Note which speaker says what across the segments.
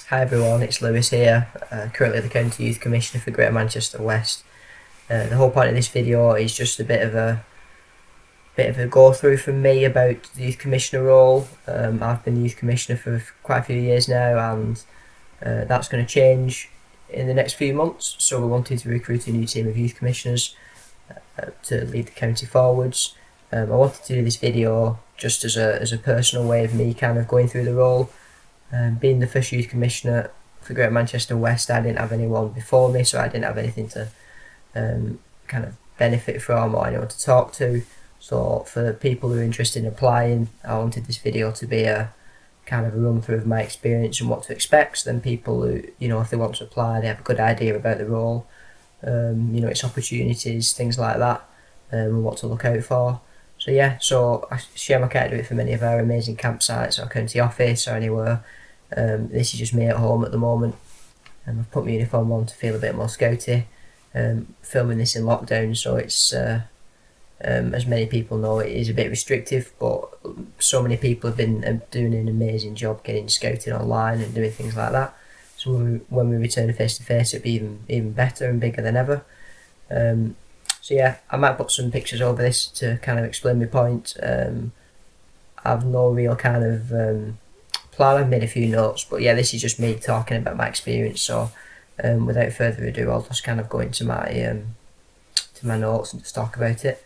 Speaker 1: Hi everyone, it's Lewis here, currently the County Youth Commissioner for Greater Manchester West. The whole point of this video is just a bit of a go through from me about the Youth Commissioner role. I've been the Youth Commissioner for quite a few years now, and that's going to change in the next few months. So we're wanting to recruit a new team of Youth Commissioners to lead the county forwards. I wanted to do this video just as a personal way of me kind of going through the role. Being the first Youth Commissioner for Greater Manchester West, I didn't have anyone before me, so I didn't have anything to kind of benefit from or anyone to talk to. So for people who are interested in applying, I wanted this video to be a kind of a run through of my experience and what to expect. So then people who, if they want to apply, they have a good idea about the role, its opportunities, things like that, and what to look out for. So yeah, I share my cat do it for many of our amazing campsites or county office or anywhere. This is just me at home at the moment, and I've put my uniform on to feel a bit more scouty. Filming this in lockdown, so it's as many people know, it is a bit restrictive, but so many people have been doing an amazing job getting scouting online and doing things like that. So when we return face to face, it'll be even better and bigger than ever. So yeah, I might put some pictures over this to kind of explain my point. I've no real kind of plan. I've made a few notes, but yeah, this is just me talking about my experience. So without further ado, I'll just kind of go into my notes and just talk about it.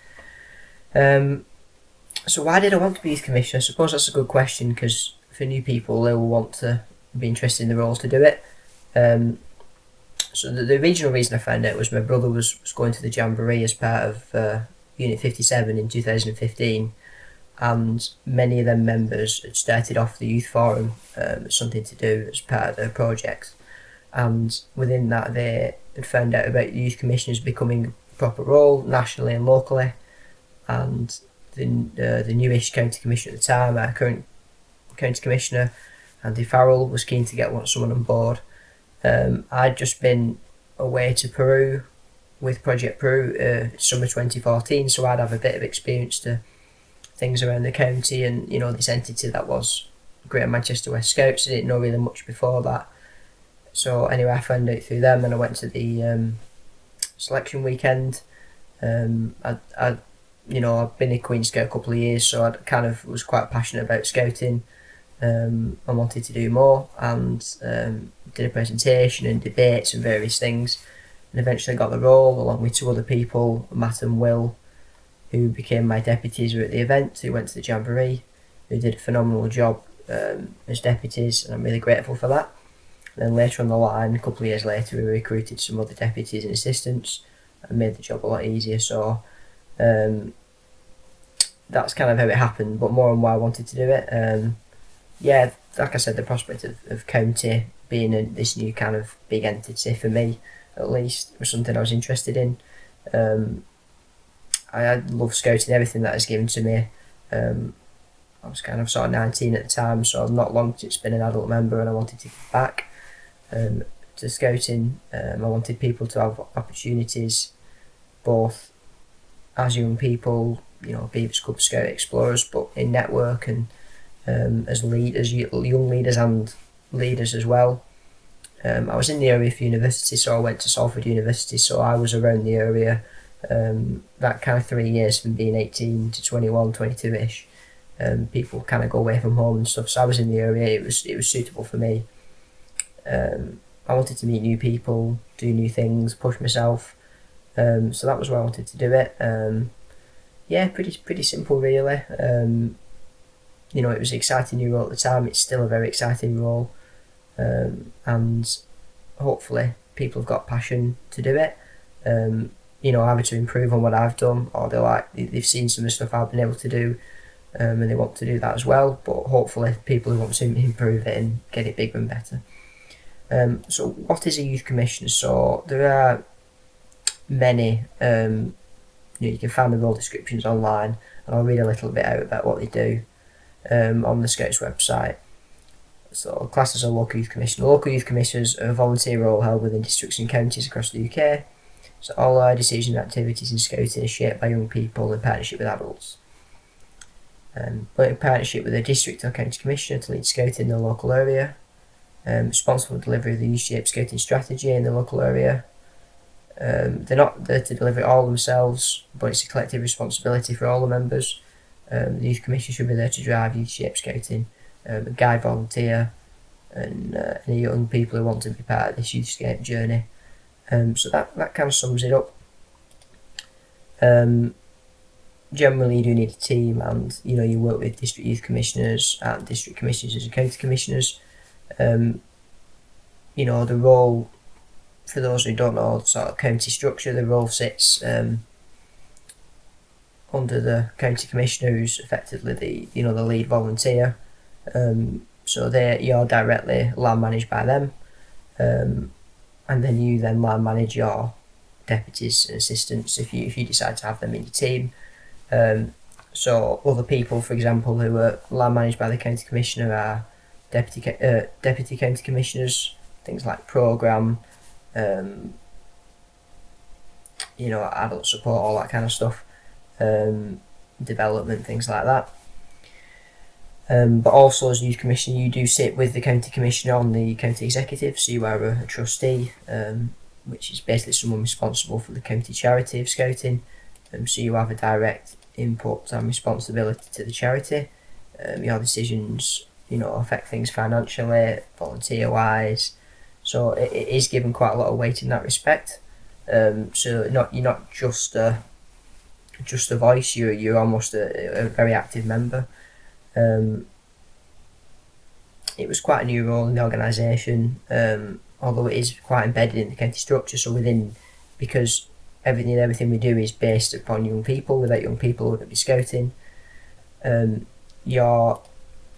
Speaker 1: So why did I want to be Youth Commissioner? I suppose that's a good question, because for new people, they will want to be interested in the roles to do it. So the original reason I found out was my brother was going to the Jamboree as part of Unit 57 in 2015, and many of them members had started off the youth forum as something to do as part of their projects. And within that, they had found out about youth commissioners becoming a proper role nationally and locally. And the newish county commissioner at the time, our current county commissioner, Andy Farrell, was keen to get someone on board. I'd just been away to Peru with Project Peru summer 2014, so I'd have a bit of experience to things around the county and this entity that was Greater Manchester West Scouts. I didn't know really much before that. So anyway, I found out through them, and I went to the selection weekend. I've been a Queen Scout a couple of years, so I kind of was quite passionate about scouting. I wanted to do more, and did a presentation and debates and various things, and eventually got the role along with two other people, Matt and Will, who became my deputies, were at the event, who went to the Jamboree, who did a phenomenal job as deputies, and I'm really grateful for that. And then later on the line, a couple of years later, we recruited some other deputies and assistants and made the job a lot easier. So that's kind of how it happened, but more on why I wanted to do it. Yeah, like I said, the prospect of county being this new kind of big entity, for me at least, was something I was interested in. I love scouting, everything that is given to me. I was kind of sort of 19 at the time, so I've not long since been an adult member, and I wanted to give back to scouting. I wanted people to have opportunities, both as young people, Beavers Club Scout Explorers, but in network and as young leaders and leaders as well. I was in the area for university, so I went to Salford University, so I was around the area that kind of 3 years, from being 18 to 21, 22-ish. People kind of go away from home and stuff, so I was in the area. It was suitable for me. I wanted to meet new people, do new things, push myself, so that was why I wanted to do it. Yeah, pretty simple really. It was an exciting new role at the time. It's still a very exciting role, and hopefully people have got passion to do it. Either to improve on what I've done, or they've seen some of the stuff I've been able to do, and they want to do that as well. But hopefully people who want to improve it and get it bigger and better. So what is a youth commissioner? So there are many. You can find the role descriptions online, and I'll read a little bit out about what they do on the Scouts website. So classed as a local youth commissioner. Local youth commissioners are a volunteer role held within districts and counties across the UK. So all our decisions and activities in scouting are shaped by young people in partnership with adults. But in partnership with a district or county commissioner to lead scouting in the local area. responsible for delivery of the youth-shaped scouting strategy in the local area. They're not there to deliver it all themselves, but it's a collective responsibility for all the members. The Youth Commissioner should be there to drive youth-shaped scouting, guide, volunteer, and any young people who want to be part of this youth-scape journey. So that kind of sums it up. Generally, you do need a team, and you work with district youth commissioners and district commissioners and county commissioners. The role, for those who don't know, sort of county structure, the role sits under the county commissioner, who's effectively the lead volunteer. So you're directly land managed by them, and then you land manage your deputies and assistants if you decide to have them in your team. So other people, for example, who are land managed by the county commissioner are deputy county commissioners, things like programme, adult support, all that kind of stuff, development, things like that. But also as youth commissioner, you do sit with the county commissioner on the county executive, so you are a trustee, which is basically someone responsible for the county charity of scouting. So you have a direct input and responsibility to the charity. Your decisions, affect things financially, volunteer-wise. So it is given quite a lot of weight in that respect. So you're not just a voice. You're almost a very active member. It was quite a new role in the organisation, although it is quite embedded in the county structure. So because everything we do is based upon young people. Without young people, we wouldn't be scouting. Your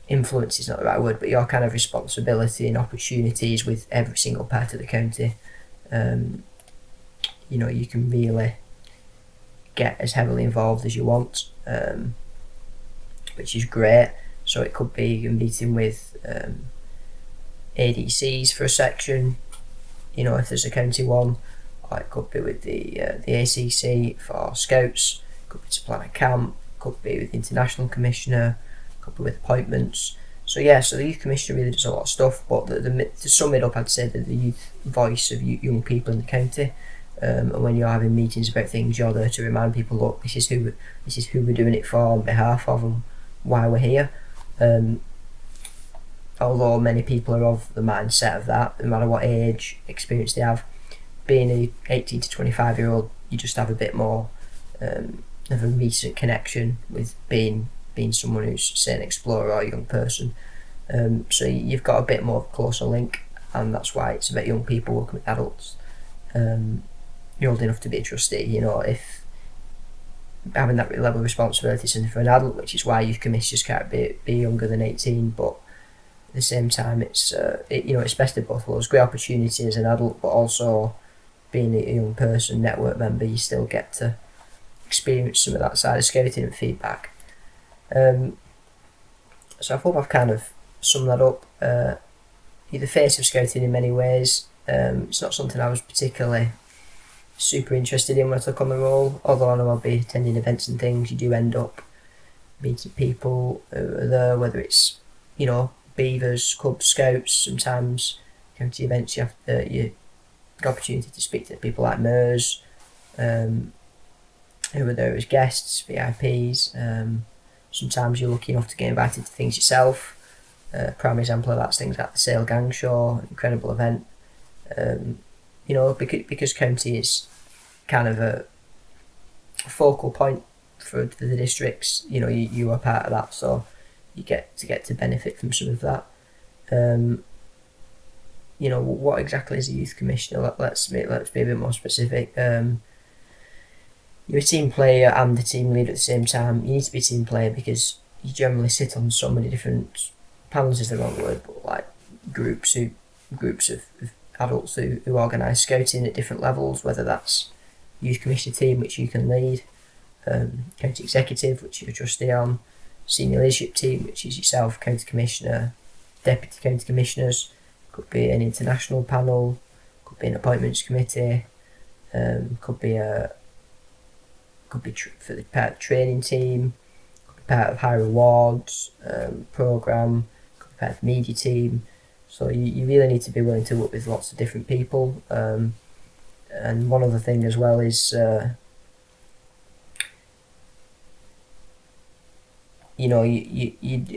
Speaker 1: influence is not the right word, but your kind of responsibility and opportunities with every single part of the county. You can really get as heavily involved as you want, which is great. So it could be a meeting with ADCs for a section, if there's a county one. Or it could be with the ACC for scouts, could be to plan a camp, could be with the international commissioner, could be with appointments. So the youth commissioner really does a lot of stuff, but to sum it up, I'd say that the youth voice of young people in the county, and when you're having meetings about things, you're there to remind people, look, this is who we're doing it for on behalf of, and why we're here. Although many people are of the mindset of that, no matter what age, experience they have, being a 18 to 25 year old, you just have a bit more of a recent connection with being someone who's, say, an explorer or a young person. So you've got a bit more of a closer link, and that's why it's about young people working with adults. You're old enough to be a trustee, if having that level of responsibility is something for an adult, which is why youth commissioners can't be younger than 18, but at the same time it's best of both worlds. Great opportunity as an adult, but also being a young person, network member, you still get to experience some of that side of scouting and feedback. So I hope I've kind of summed that up. You're the face of scouting in many ways. It's not something I was particularly super interested in when I took on the role, although I know I'll be attending events and things. You do end up meeting people who are there, whether it's beavers, cubs, scouts. Sometimes county events you get the opportunity to speak to people like MERS, who are there as guests, VIPs. Sometimes you're lucky enough to get invited to things yourself. Prime example of that's things like the Sale Gang Show, an incredible event. Because county is kind of a focal point for the districts. You are part of that, so you get to benefit from some of that. What exactly is a youth commissioner? Let's be a bit more specific. You're a team player and a team leader at the same time. You need to be a team player because you generally sit on so many different panels, is the wrong word, but like groups of adults who organise scouting at different levels, whether that's youth commissioner team, which you can lead, county executive, which you're a trustee on, senior leadership team, which is yourself, county commissioner, deputy county commissioners, could be an international panel, could be an appointments committee, could be for the part of the training team, could be part of high rewards programme, could be part of the media team. So you really need to be willing to work with lots of different people. And one other thing as well is, you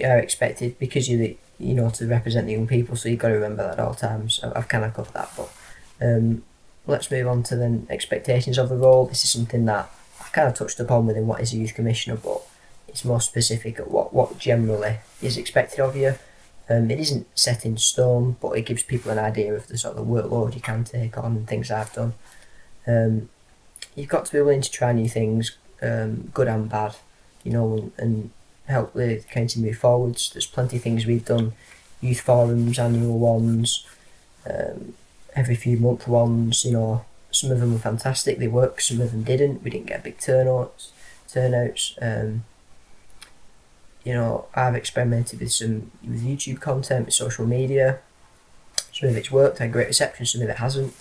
Speaker 1: are expected, because to represent the young people, so you've got to remember that at all times. I've kind of covered that, but let's move on to then expectations of the role. This is something that I've kind of touched upon within what is a youth commissioner, but it's more specific at what generally is expected of you. It isn't set in stone, but it gives people an idea of the sort of workload you can take on and things I've done. You've got to be willing to try new things, good and bad, and help the county move forwards. There's plenty of things we've done, youth forums, annual ones, every few month ones. Some of them were fantastic, they worked, some of them didn't. We didn't get big turnouts. I've experimented with YouTube content, with social media. Some of it's worked, had great reception, some of it hasn't.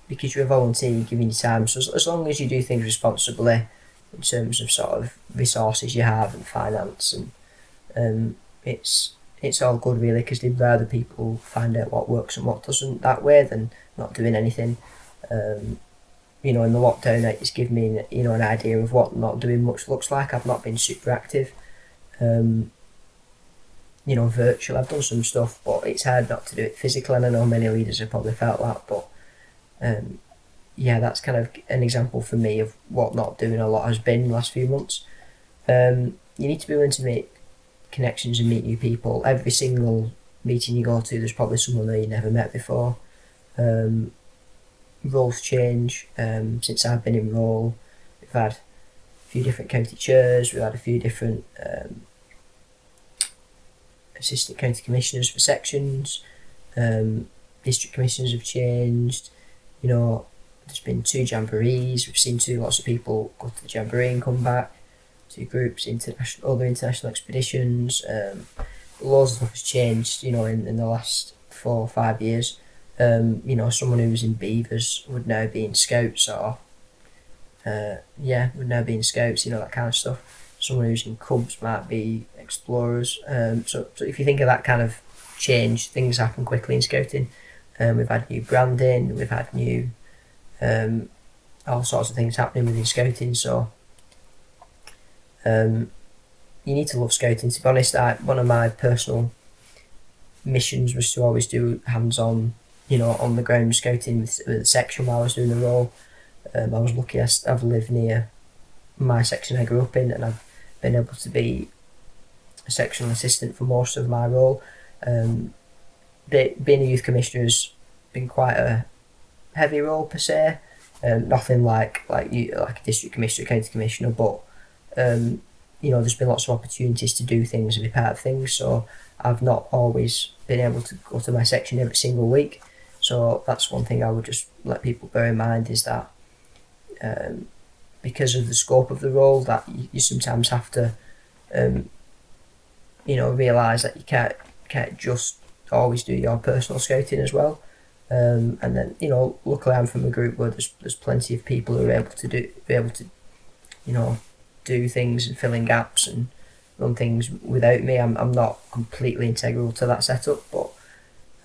Speaker 1: Because you're a volunteer, you're giving your time. So as long as you do things responsibly, in terms of sort of resources you have and finance, and it's all good really, because they'd rather people find out what works and what doesn't that way than not doing anything. In the lockdown, it's given me an idea of what not doing much looks like. I've not been super active, virtual. I've done some stuff, but it's hard not to do it physically, and I know many leaders have probably felt that, but that's kind of an example for me of what not doing a lot has been the last few months. You need to be willing to make connections and meet new people. Every single meeting you go to, there's probably someone there you never met before. Roles change. Since I've been in role, we've had a few different county chairs, we've had a few different assistant county commissioners for sections. District commissioners have changed. There's been 2 jamborees. We've seen lots of people go to the jamboree and come back. 2 groups, other international expeditions. Loads of stuff has changed, in the last 4 or 5 years. Someone who was in Beavers would now be in Scouts, or would now be in Scouts, that kind of stuff. Someone who's in Cubs might be Explorers. So if you think of that kind of change, things happen quickly in Scouting. We've had new branding, we've had new all sorts of things happening within Scouting. So you need to love Scouting. To be honest, one of my personal missions was to always do hands-on, on the ground Scouting with the section while I was doing the role. I was lucky I've lived near my section I grew up in, and I've been able to be a sectional assistant for most of my role. Being a youth commissioner has been quite a heavy role per se. Nothing like a district commissioner, county commissioner, but there's been lots of opportunities to do things and be part of things. So I've not always been able to go to my section every single week. So that's one thing I would just let people bear in mind, is that because of the scope of the role, that you sometimes have to realise that you can't just always do your personal scouting as well. And then luckily I'm from a group where there's plenty of people who are able to do things and fill in gaps and run things without me. I'm not completely integral to that setup, but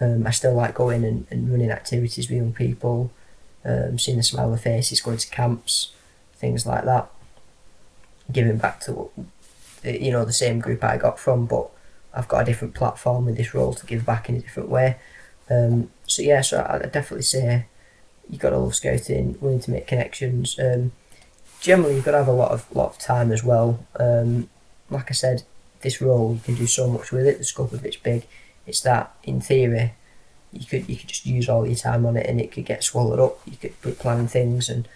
Speaker 1: I still like going and running activities with young people, seeing the smile on their faces, going to camps, things like that, giving back to the same group I got from, but I've got a different platform with this role to give back in a different way. So I'd definitely say you've got to love scouting, willing to make connections. Generally, you've got to have a lot of time as well. Like I said, this role, you can do so much with it. The scope of it's big. It's that, in theory, you could just use all your time on it and it could get swallowed up. You could be planning things, and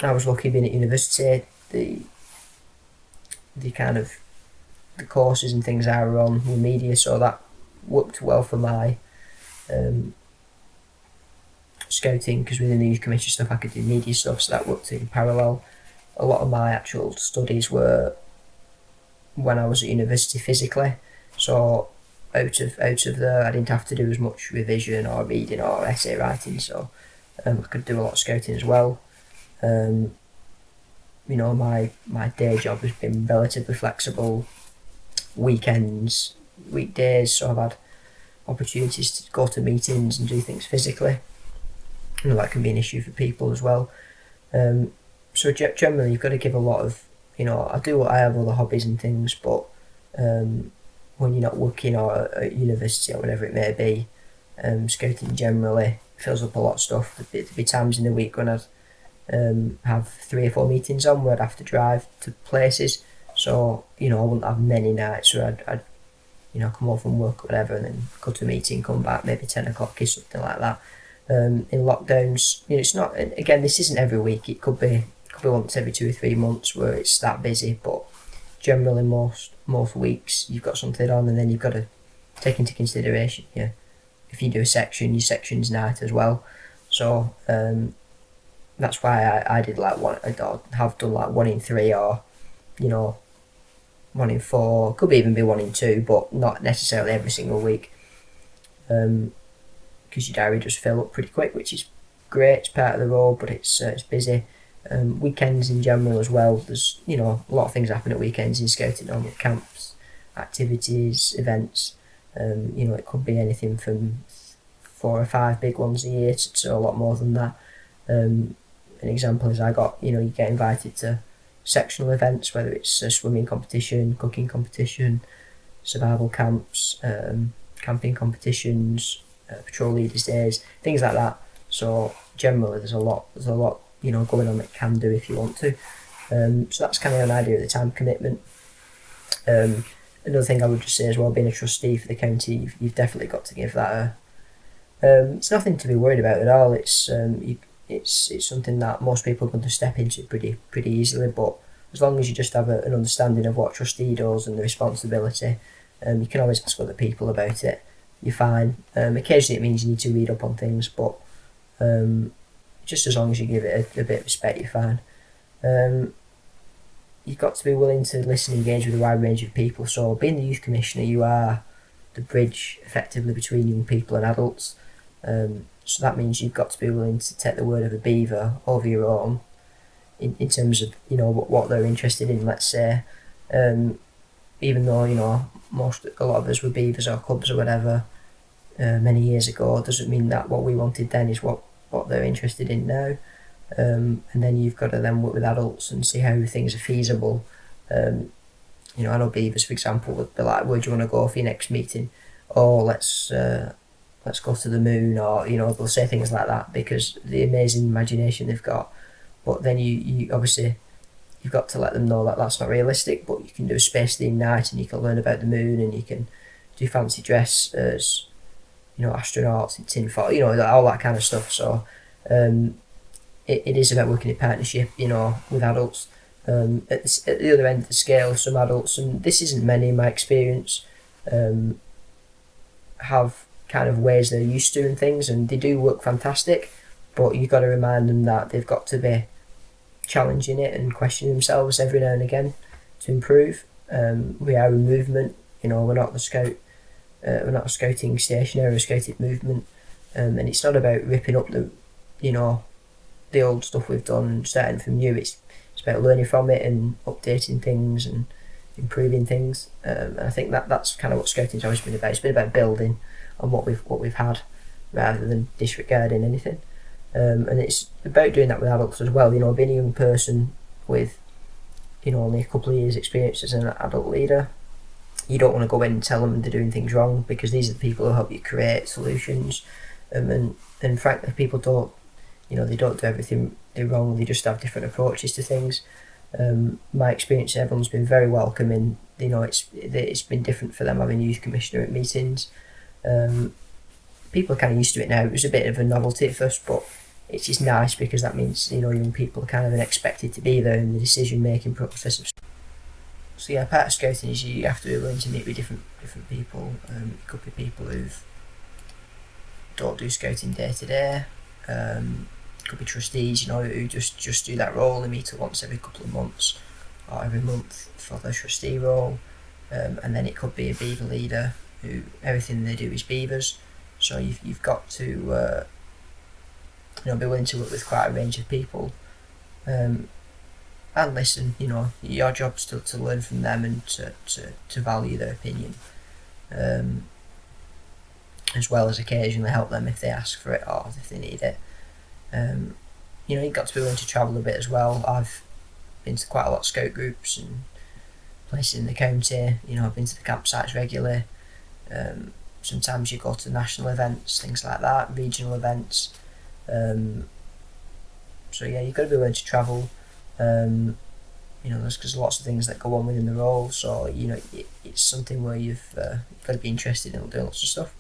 Speaker 1: I was lucky being at university. The courses and things I were on were media, so that worked well for my scouting, because within the youth commission stuff I could do media stuff, so that worked in parallel. A lot of my actual studies were when I was at university physically, so out of there I didn't have to do as much revision or reading or essay writing, so I could do a lot of scouting as well. My day job has been relatively flexible. Weekends, weekdays, so I've had opportunities to go to meetings and do things physically. That can be an issue for people as well. So generally, you've got to give a lot of, I have other hobbies and things, but when you're not working or at university or whatever it may be, scouting generally fills up a lot of stuff. There'd be times in the week when I'd have 3 or 4 meetings on where I'd have to drive to places. So, I wouldn't have many nights where I'd come home from work or whatever and then go to a meeting, come back maybe 10 o'clock or something like that. In lockdowns, it's not, again, this isn't every week, it could be once every 2 or 3 months where it's that busy, but generally most weeks you've got something on, and then you've got to take into consideration, if you do a section, your section's night as well. So that's why I did like one, I have done like 1 in 3 or 1 in 4, could even be 1 in 2, but not necessarily every single week, because your diary does fill up pretty quick, which is great. It's part of the role, but it's busy. Weekends in general as well, there's a lot of things happen at weekends in scouting, on camps, activities, events. It could be anything from 4 or 5 big ones a year to a lot more than that. An example is you get invited to sectional events, whether it's a swimming competition, cooking competition, survival camps, camping competitions, patrol leaders days, things like that. So generally there's a lot going on that you can do if you want to. So that's kind of an idea of the time commitment. Another thing I would just say as well, being a trustee for the county, you've definitely got to give that it's nothing to be worried about at all. It's something that most people are going to step into pretty easily, but as long as you just have an understanding of what trustee does and the responsibility, you can always ask other people about it. You're fine. Occasionally it means you need to read up on things, but just as long as you give it a bit of respect, you're fine. You've got to be willing to listen and engage with a wide range of people. So being the youth commissioner, you are the bridge effectively between young people and adults. So that means you've got to be willing to take the word of a beaver over your own in terms of what they're interested in, let's say. Even though a lot of us were beavers or cubs or whatever many years ago, doesn't mean that what we wanted then is what they're interested in now. And then you've got to then work with adults and see how things are feasible. I know beavers, for example, would be like, where do you want to go for your next meeting? Oh, let's go to the moon, or they'll say things like that because the amazing imagination they've got. But then you obviously, you've got to let them know that that's not realistic, but you can do a space theme night and you can learn about the moon and you can do fancy dress as astronauts in tin foil, all that kind of stuff. So it is about working in partnership, with adults. At the other end of the scale, some adults, and this isn't many in my experience, have kind of ways they're used to and things, and they do work fantastic, but you've got to remind them that they've got to be challenging it and questioning themselves every now and again to improve. We are a movement, we're not a scouting station, we're a scouting movement, and it's not about ripping up the old stuff we've done and starting from new. It's about learning from it and updating things and improving things, and I think that's kind of what scouting's always been about. It's been about building on what we've had rather than disregarding anything, and it's about doing that with adults as well. Being a young person with only a couple of years experience as an adult leader, you don't want to go in and tell them they're doing things wrong, because these are the people who help you create solutions, and frankly people don't they don't do everything wrong, they just have different approaches to things. My experience, everyone's been very welcoming. It's been different for them having a youth commissioner at meetings. People are kind of used to it now. It was a bit of a novelty at first, but it's just nice because that means young people are kind of expected to be there in the decision making process. So yeah, part of scouting is you have to be willing to meet with different people. It could be people who don't do scouting day to day. Could be trustees, who just do that role. They meet once every couple of months or every month for their trustee role. And then it could be a beaver leader who everything they do is beavers. So you've got to be willing to work with quite a range of people, and listen. Your job's to learn from them and to value their opinion. as well as occasionally help them if they ask for it or if they need it. You've got to be willing to travel a bit as well. I've been to quite a lot of scout groups and places in the county. I've been to the campsites regularly. Sometimes you go to national events, things like that, regional events. So yeah, you've got to be willing to travel. There's because lots of things that go on within the role. So it's something where you've got to be interested in doing lots of stuff.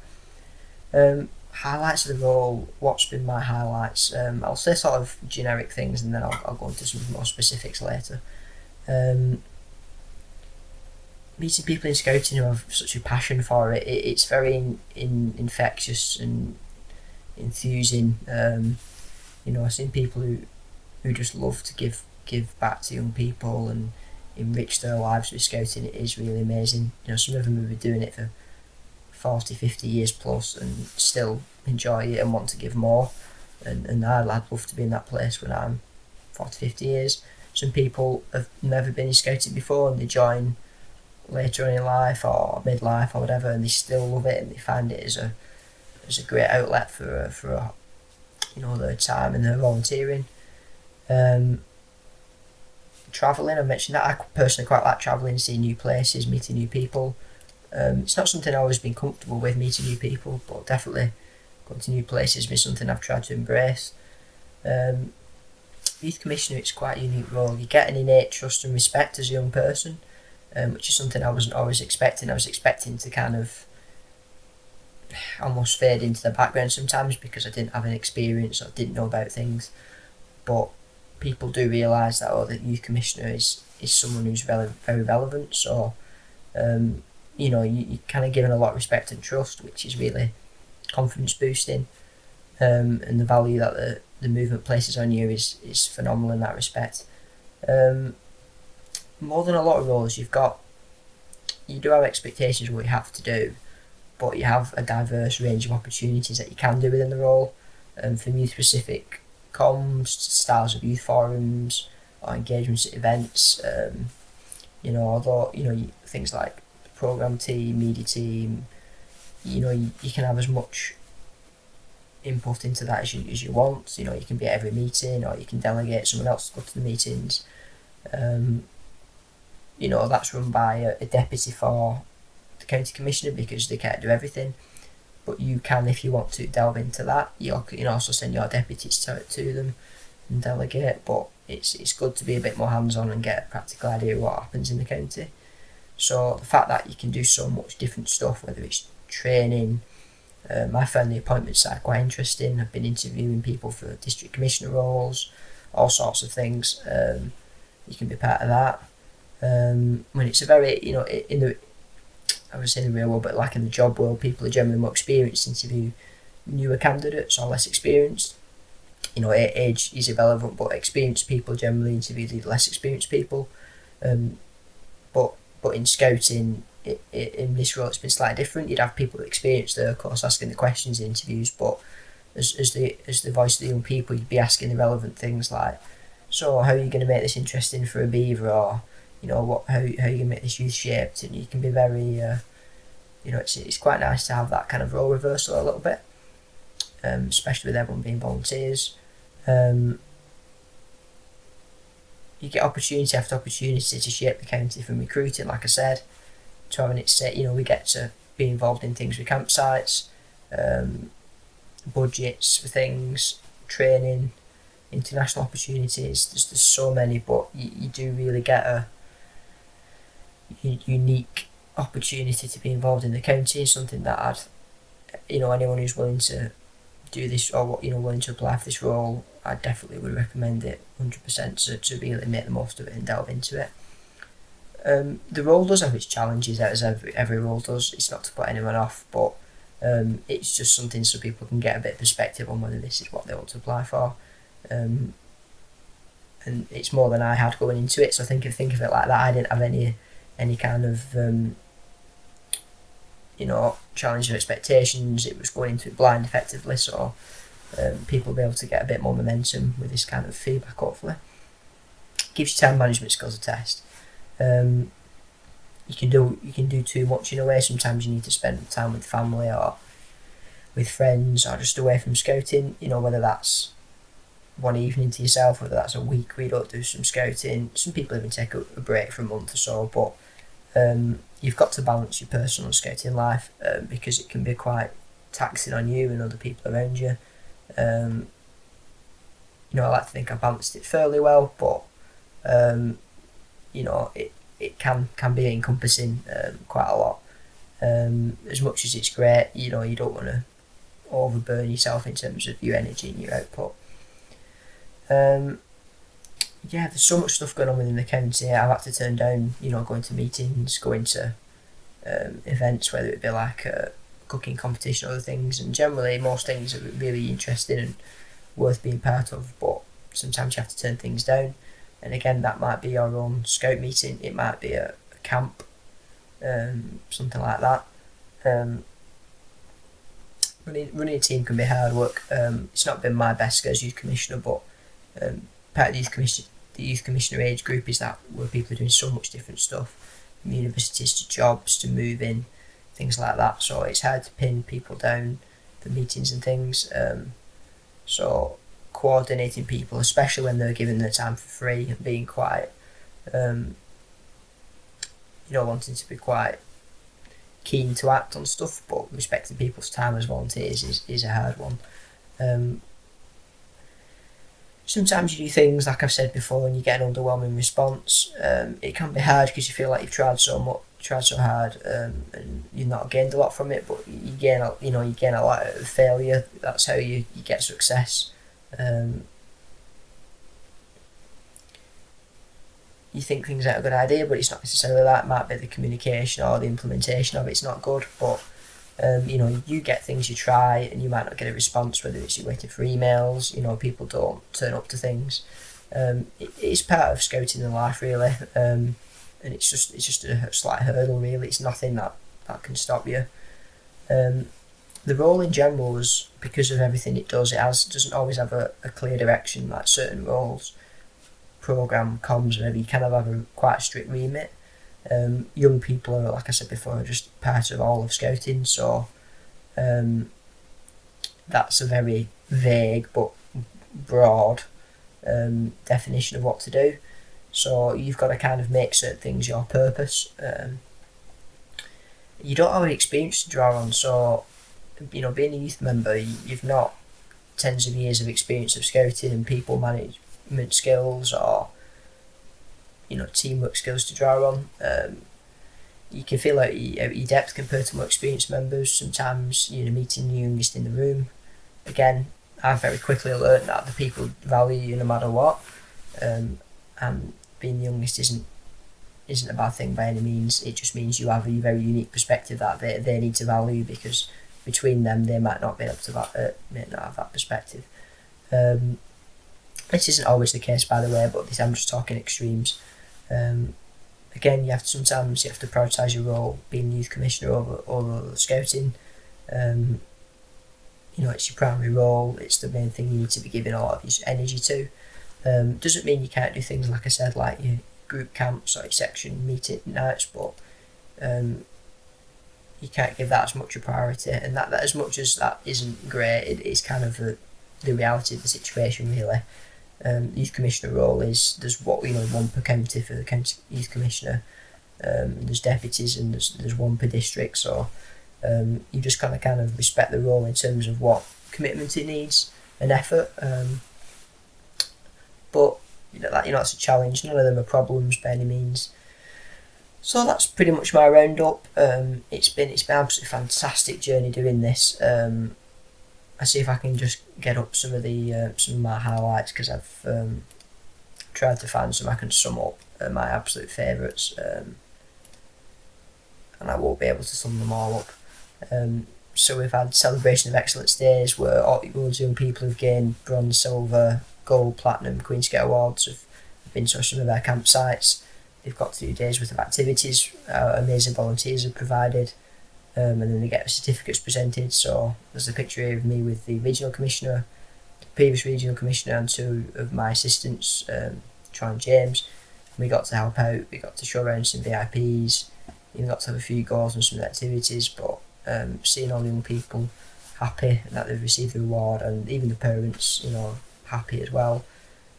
Speaker 1: Highlights of the role. What's been my highlights? I'll say sort of generic things, and then I'll go into some more specifics later. Meeting people in scouting who have such a passion for it, it's very infectious and enthusing. I've seen people who just love to give back to young people and enrich their lives with scouting. It is really amazing. Some of them have been doing it for 40, 50 years plus and still enjoy it and want to give more. And I'd love to be in that place when I'm 40, 50 years. Some people have never been in scouting before and they join later on in life or midlife or whatever, and they still love it and they find it as a great outlet for their time and their volunteering. Travelling, I mentioned that. I personally quite like travelling, seeing new places, meeting new people. It's not something I've always been comfortable with, meeting new people, but definitely going to new places has been something I've tried to embrace. Youth Commissioner, it's quite a unique role. You get an innate trust and respect as a young person, which is something I wasn't always expecting. I was expecting to kind of almost fade into the background sometimes because I didn't have an experience or didn't know about things. But people do realise that the Youth Commissioner is someone who's very, very relevant. So, you're kind of given a lot of respect and trust, which is really confidence boosting. And the value that the movement places on you is phenomenal in that respect. More than a lot of roles, you do have expectations of what you have to do, but you have a diverse range of opportunities that you can do within the role. From youth-specific comms, styles of youth forums, or engagements at events. Things like the programme team, media team, you can have as much input into that as you want. You can be at every meeting, or you can delegate someone else to go to the meetings. That's run by a deputy for the county commissioner because they can't do everything. But you can, if you want to delve into that, you can also send your deputies to them and delegate. But it's good to be a bit more hands-on and get a practical idea of what happens in the county. So the fact that you can do so much different stuff, whether it's training, I found the appointment side quite interesting. I've been interviewing people for district commissioner roles, all sorts of things. You can be part of that. When it's a very, I would say in the real world, but like in the job world, people are generally more experienced, interview newer candidates or less experienced. Age is irrelevant, but experienced people generally interview the less experienced people. But in scouting, in this role, it's been slightly different. You'd have people with experience there, of course, asking the questions in interviews, but as the voice of the young people, you'd be asking the relevant things like, so how are you going to make this interesting for a beaver, or how are you going to make this youth shaped? And you can be very, it's quite nice to have that kind of role reversal a little bit, especially with everyone being volunteers. You get opportunity after opportunity to shape the county, from recruiting, like I said, to having it set. We get to be involved in things with campsites, budgets for things, training, international opportunities. There's so many, but you do really get a unique opportunity to be involved in the county. Something that anyone who's willing to do this or willing to apply for this role, I definitely would recommend it 100% to really make the most of it and delve into it. The role does have its challenges, as every role does. It's not to put anyone off, but it's just something so people can get a bit of perspective on whether this is what they want to apply for. And it's more than I had going into it, so think of it like that. I didn't have any kind of challenge or expectations. It was going into it blind effectively, so people will be able to get a bit more momentum with this kind of feedback, hopefully. Gives you time management skills a test. you can do too much in a way. Sometimes you need to spend time with family or with friends or just away from scouting. Whether that's one evening to yourself, whether that's a week where you don't do some scouting. Some people even take a break for a month or so, but you've got to balance your personal and scouting life because it can be quite taxing on you and other people around you. I like to think I balanced it fairly well, but it can be encompassing quite a lot. As much as it's great, you don't want to overburn yourself in terms of your energy and your output. There's so much stuff going on within the county. I've had to turn down, going to meetings, going to events, whether it be like a cooking competition or other things, and generally most things are really interesting and worth being part of, but sometimes you have to turn things down. And again, that might be your own scout meeting, it might be a camp, something like that. Running a team can be hard work. It's not been my best as youth commissioner, but part of the youth commissioner age group is that where people are doing so much different stuff, from universities to jobs to moving, things like that. So it's hard to pin people down for meetings and things. So coordinating people, especially when they're given their time for free, and being quite, wanting to be quite keen to act on stuff, but respecting people's time as volunteers is a hard one. Sometimes you do things, like I've said before, and you get an underwhelming response. It can be hard because you feel like you've tried so hard, and you've not gained a lot from it. But you gain a lot out of failure. That's how you get success. You think things are a good idea, but it's not necessarily that. It might be the communication or the implementation of it's not good. But you get things you try and you might not get a response, whether it's you're waiting for emails, people don't turn up to things. It's part of scouting in life, really, and it's just a slight hurdle, really. It's nothing that can stop you. The role in general is, because of everything it doesn't always have a clear direction. Like certain roles, programme, comms, maybe you kind of have quite a strict remit. Young people are, like I said before, are just part of all of scouting, so that's a very vague but broad definition of what to do. So you've got to kind of make certain things your purpose. You don't have any experience to draw on, so being a youth member, you've not tens of years of experience of scouting and people management skills or teamwork skills to draw on. You can feel out your depth compared to more experienced members. Sometimes meeting the youngest in the room. Again, I've very quickly learned that the people value you no matter what, and being the youngest isn't a bad thing by any means. It just means you have a very unique perspective that they need to value, because between them they might not be able to may not have that perspective. This isn't always the case, by the way, but I'm just talking extremes. Again, you have to prioritise your role, being the youth commissioner over scouting. It's your primary role. It's the main thing you need to be giving a lot of your energy to. Doesn't mean you can't do things, like I said, like your group camps or your section meeting nights, but you can't give that as much a priority. And that as much as that isn't great, it's kind of the reality of the situation, really. Youth commissioner role is, there's one per county for the county youth commissioner. There's deputies and there's one per district, so you just kind of respect the role in terms of what commitment it needs and effort. But that's a challenge. None of them are problems by any means. So that's pretty much my roundup. It's been an absolutely fantastic journey doing this. I see if I can just get up some of my highlights, because I've tried to find some I can sum up my absolute favourites, and I won't be able to sum them all up. So we've had Celebration of Excellence days where all these young people have gained bronze, silver, gold, platinum, Queen Scout Awards, have been to some of their campsites. They've got 2 days worth of activities amazing volunteers have provided. And then they get certificates presented. So there's a picture here of me with the regional commissioner, the previous regional commissioner, and 2 of my assistants, Troy and James. We got to help out, we got to show around some VIPs, you got to have a few goals and some activities, but seeing all the young people happy that they've received the reward, and even the parents, happy as well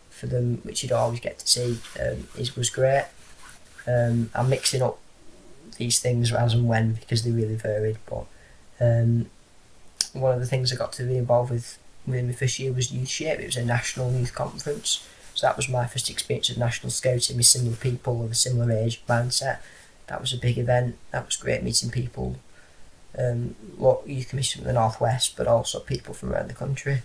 Speaker 1: for them, which you'd always get to see, was great. I'm mixing up these things as and when because they really varied, but one of the things I got to be involved with within my first year was Youth Shape. It was a national youth conference, so that was my first experience of national scouting with similar people of a similar age mindset. That was a big event. That was great, meeting people, youth commissioner from the northwest, but also people from around the country.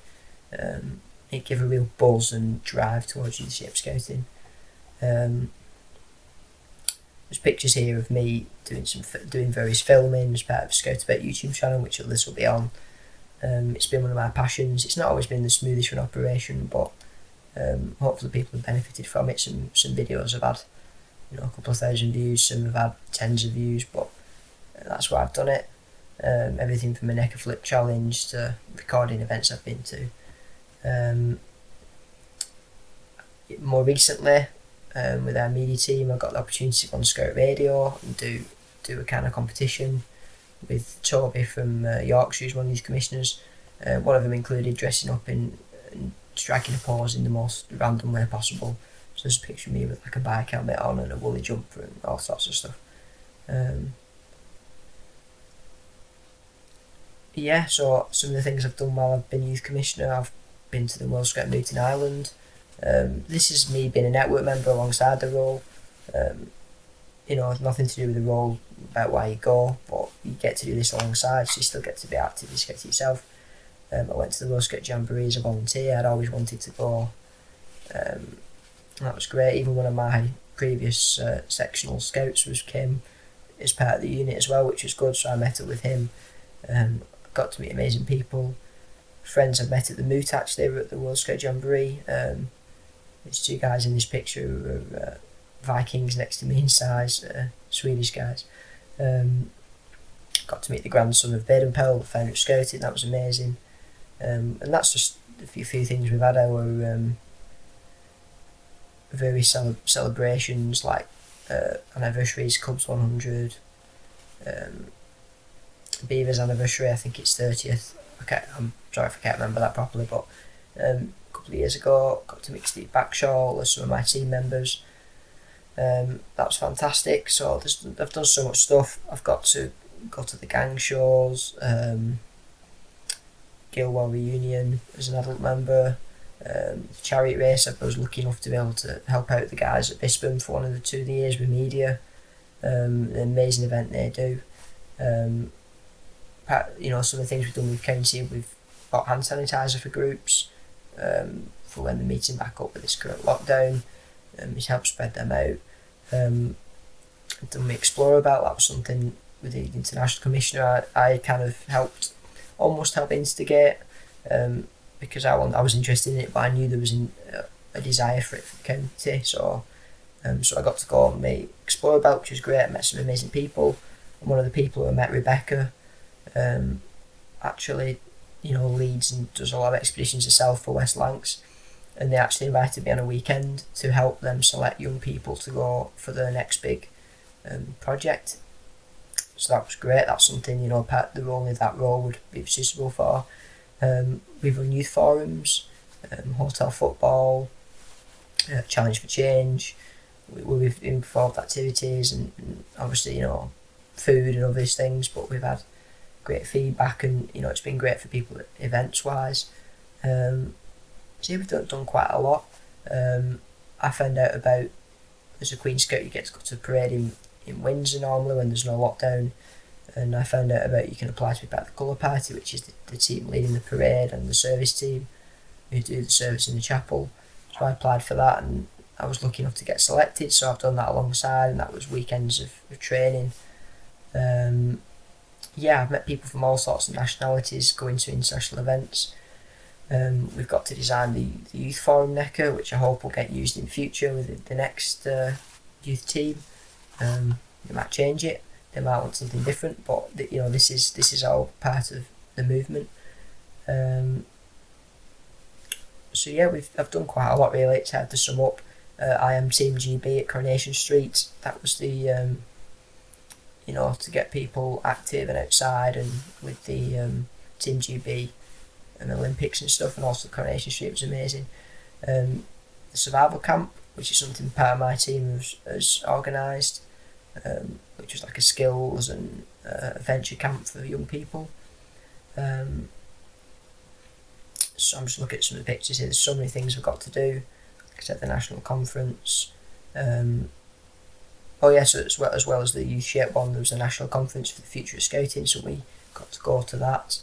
Speaker 1: It gave a real buzz and drive towards youth shape scouting. There's pictures here of me doing various filming as part of ScoutAbout YouTube channel, which this will be on. It's been one of my passions. It's not always been the smoothest for an operation, but hopefully people have benefited from it. Some videos have had a couple of thousand views, some have had tens of views, but that's why I've done it. Everything from a neck a flip challenge to recording events I've been to. More recently, with our media team, I got the opportunity to go on Scout Radio and do a kind of competition with Toby from Yorkshire, who's one of these commissioners. One of them included dressing up and striking a pose in the most random way possible. So there's a picture of me with like a bike helmet on and a woolly jumper and all sorts of stuff. So some of the things I've done while I've been youth commissioner, I've been to the World Scout Meet in Ireland. This is me being a network member alongside the role. Nothing to do with the role about why you go, but you get to do this alongside, so you still get to be active and scout yourself. I went to the World Scout Jamboree as a volunteer. I'd always wanted to go. That was great. Even one of my previous sectional scouts came as part of the unit as well, which was good, so I met up with him. Got to meet amazing people. Friends I've met at the Moot actually at the World Scout Jamboree. There's two guys in this picture who are Vikings next to me in size, Swedish guys. Got to meet the grandson of Baden-Powell, the founder of Scouting. That was amazing. And that's just a few things we've had. Our various celebrations like anniversaries, Cubs 100, Beavers anniversary, I think it's 30th. I'm sorry if I can't remember that properly, but a couple of years ago got to meet Steve Backshaw with some of my team members. That was fantastic. So I've done so much stuff. I've got to go to the gang shows, Gilwell reunion as an adult member, chariot race. I was lucky enough to be able to help out the guys at Bispham for one of the 2 years with media. An amazing event they do. Some of the things we've done with county, we've got hand sanitizer for groups for when they're meeting back up with this current lockdown. It's helped spread them out. I've done my ScoutAbout. That was something with the International Commissioner I kind of almost help instigate, because I was interested in it, but I knew there was a desire for it for the county. So I got to go on my ScoutAbout, which was great. I met some amazing people, and one of the people who I met, Rebecca, actually, leads and does a lot of expeditions herself for West Lancs, and they actually invited me on a weekend to help them select young people to go for their next big project. So that was great. That's something, the role that role would be suitable for. We've run youth forums, hotel football, challenge for change. We've involved activities and obviously, food and other things, but we've had great feedback, and it's been great for people events wise. So we've done quite a lot. I found out about, as a Queen Scout, you get to go to a parade in Windsor normally when there's no lockdown, and I found out about you can apply to be part of the colour party, which is the team leading the parade, and the service team who do the service in the chapel. So I applied for that, and I was lucky enough to get selected, so I've done that alongside, and that was weekends of training. I've met people from all sorts of nationalities going to international events. We've got to design the youth forum necker, which I hope will get used in future with the next youth team. They might change it, they might want something different, but this is all part of the movement. I've done quite a lot really. It's hard to sum up. I am Team GB at Coronation Street. That was the to get people active and outside, and with the Team GB and Olympics and stuff, and also the Coronation Street was amazing. The survival camp, which is something part of my team has organised, which was like a skills and adventure camp for young people. So I'm just looking at some of the pictures here. There's so many things we've got to do. Like I said, the national conference. So as well as the youth shape one, there was a national conference for the future of scouting, so we got to go to that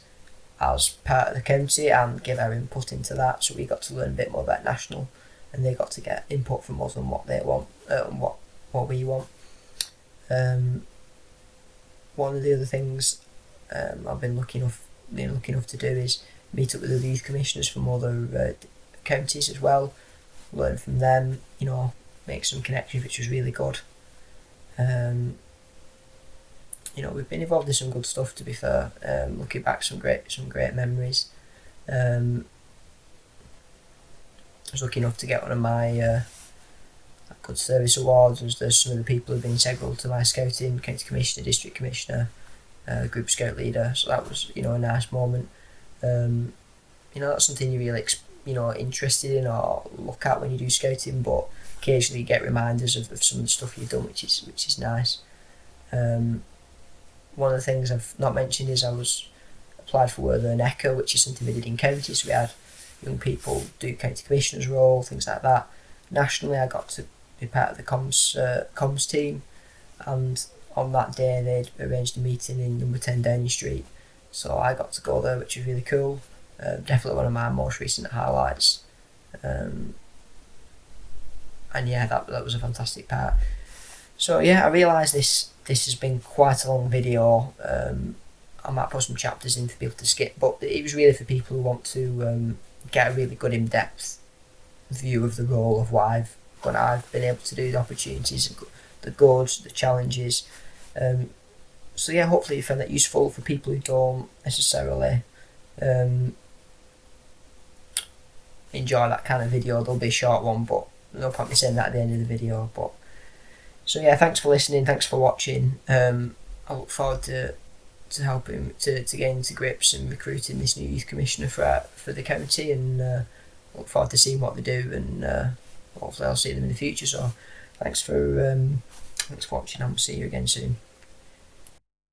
Speaker 1: as part of the county and give our input into that. So we got to learn a bit more about national, and they got to get input from us on what they want and what we want. One of the other things I've been lucky enough to do is meet up with the youth commissioners from other counties as well, learn from them, make some connections, which was really good. We've been involved in some good stuff, to be fair. Looking back, some great memories. I was lucky enough to get one of my good service awards, and there's some of the people who've been integral to my scouting: county commissioner, district commissioner, group scout leader. So that was a nice moment. That's something you really interested in or look at when you do scouting, but occasionally you get reminders of some of the stuff you've done, which is nice. One of the things I've not mentioned is I was applied for Worther and Echo, which is something we did in county. So we had young people do county commissioner's role, things like that. Nationally, I got to be part of the comms team, and on that day they'd arranged a meeting in number 10 Downing Street, so I got to go there, which was really cool. Definitely one of my most recent highlights. And yeah, that was a fantastic part. So yeah, I realise this has been quite a long video. I might put some chapters in for people to skip, but it was really for people who want to get a really good in-depth view of the role of what I've been able to do, the opportunities, the goods, the challenges. So yeah, hopefully you found that useful. For people who don't necessarily enjoy that kind of video, there'll be a short one, but no point me saying that at the end of the video. But so yeah, thanks for listening, thanks for watching. I look forward to helping to get into grips and recruiting this new youth commissioner for the county, and look forward to seeing what they do, and hopefully I'll see them in the future. So thanks for watching, and we'll see you again soon.